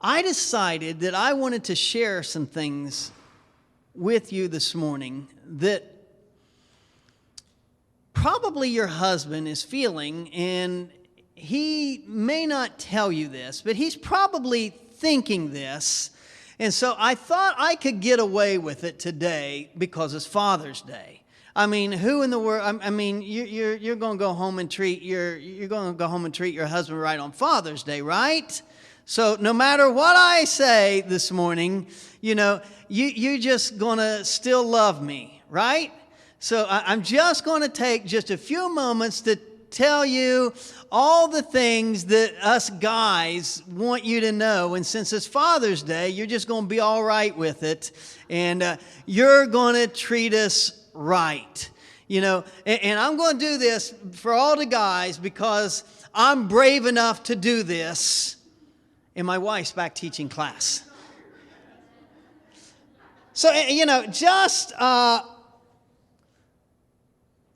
I decided that I wanted to share some things with you this morning that probably your husband is feeling, and he may not tell you this, but he's probably thinking this. And so I thought I could get away with it today because it's Father's Day. I mean, who in the world? I mean, you're going to go home and treat your husband right on Father's Day, right? So no matter what I say this morning, you just going to still love me, right? So I'm just going to take just a few moments to tell you all the things that us guys want you to know. And since it's Father's Day, you're just going to be all right with it. And you're going to treat us right. And I'm going to do this for all the guys because I'm brave enough to do this. And my wife's back teaching class. So,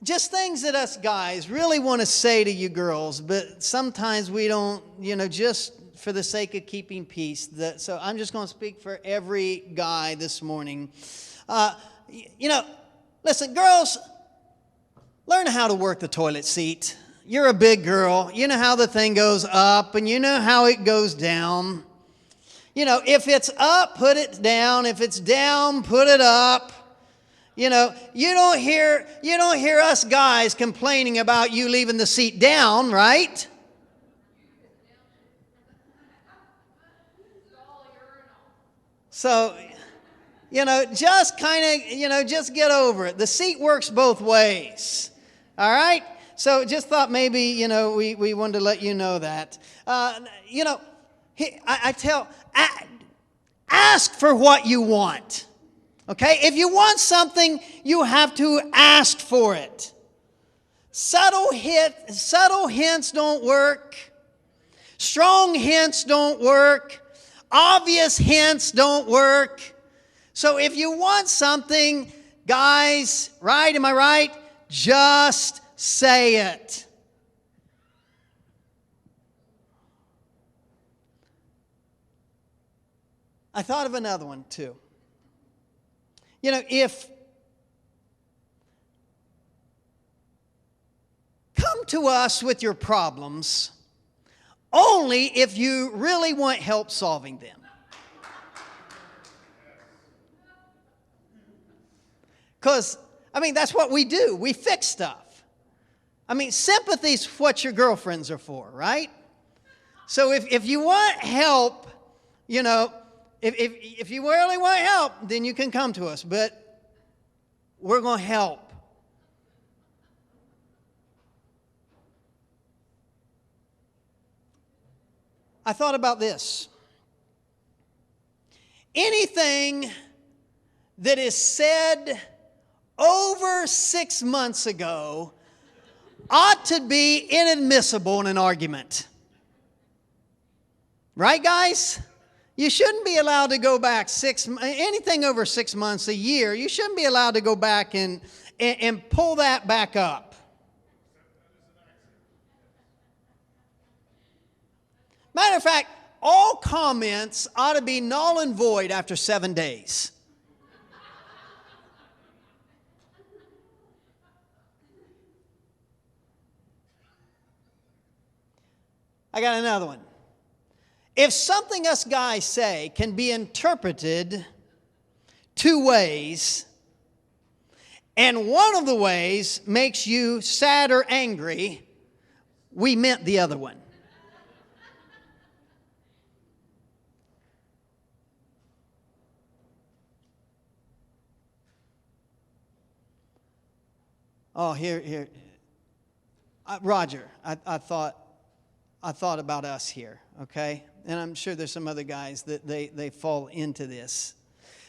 just things that us guys really want to say to you girls, but sometimes we don't, just for the sake of keeping peace. So I'm just going to speak for every guy this morning. Listen, girls, learn how to work the toilet seat. You're a big girl. You know how the thing goes up, and you know how it goes down. If it's up, put it down. If it's down, put it up. You don't hear us guys complaining about you leaving the seat down, right? So, just just get over it. The seat works both ways. All right? So just thought maybe, we wanted to let you know that. Ask for what you want. Okay? If you want something, you have to ask for it. Subtle hints don't work. Strong hints don't work. Obvious hints don't work. So if you want something, guys, right? Am I right? Just say it. I thought of another one too. If come to us with your problems only if you really want help solving them. Because, that's what we do. We fix stuff. Sympathy's what your girlfriends are for, right? So if you want help, if you really want help, then you can come to us. But we're going to help. I thought about this. Anything that is said over 6 months ago ought to be inadmissible in an argument. Right, guys? You shouldn't be allowed to go back anything over 6 months, a year, you shouldn't be allowed to go back and pull that back up. Matter of fact, all comments ought to be null and void after 7 days. I got another one. If something us guys say can be interpreted 2 ways, and one of the ways makes you sad or angry, we meant the other one. Oh, here. Roger, I thought about us here, okay? And I'm sure there's some other guys that they fall into this.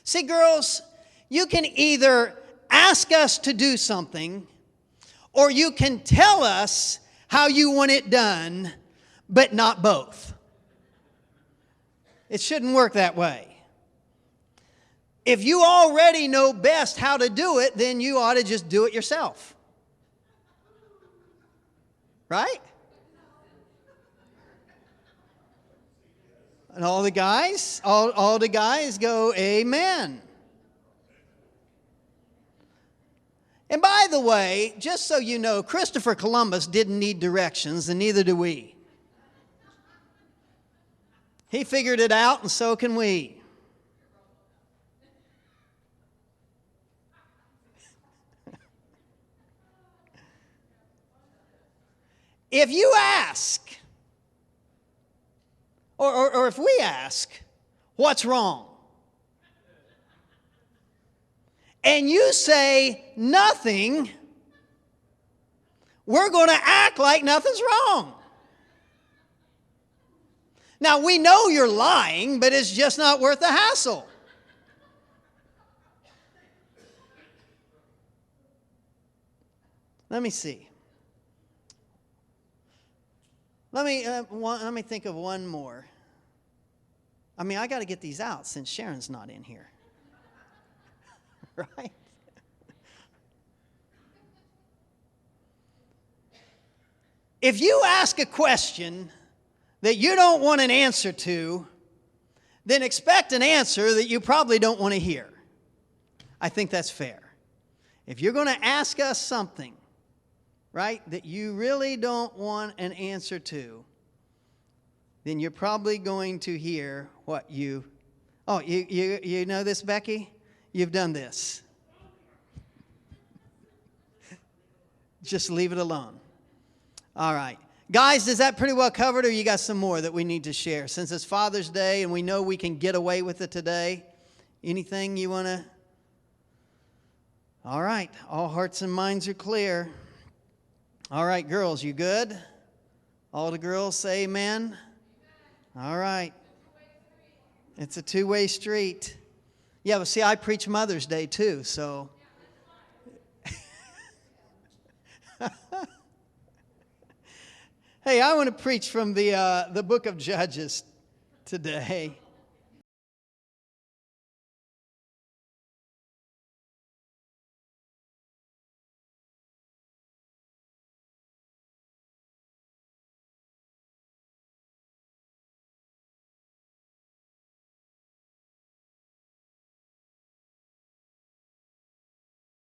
See, girls, you can either ask us to do something, or you can tell us how you want it done, but not both. It shouldn't work that way. If you already know best how to do it, then you ought to just do it yourself. Right? And all the guys, all the guys go, amen. And by the way, just so you know, Christopher Columbus didn't need directions, and neither do we. He figured it out, and so can we. If you ask, or if we ask, what's wrong? And you say nothing, we're going to act like nothing's wrong. Now, we know you're lying, but it's just not worth the hassle. Let me see. Let me think of one more. I mean, I got to get these out since Sharon's not in here. Right? If you ask a question that you don't want an answer to, then expect an answer that you probably don't want to hear. I think that's fair. If you're going to ask us something, right, that you really don't want an answer to, then you're probably going to hear what you... Oh, you know this, Becky? You've done this. Just leave it alone. All right. Guys, is that pretty well covered, or you got some more that we need to share? Since it's Father's Day and we know we can get away with it today, anything you want to... All right. All hearts and minds are clear. All right, girls, you good? All the girls say amen? All right. It's a two-way street. Yeah, but see, I preach Mother's Day too, so... Hey, I want to preach from the book of Judges today.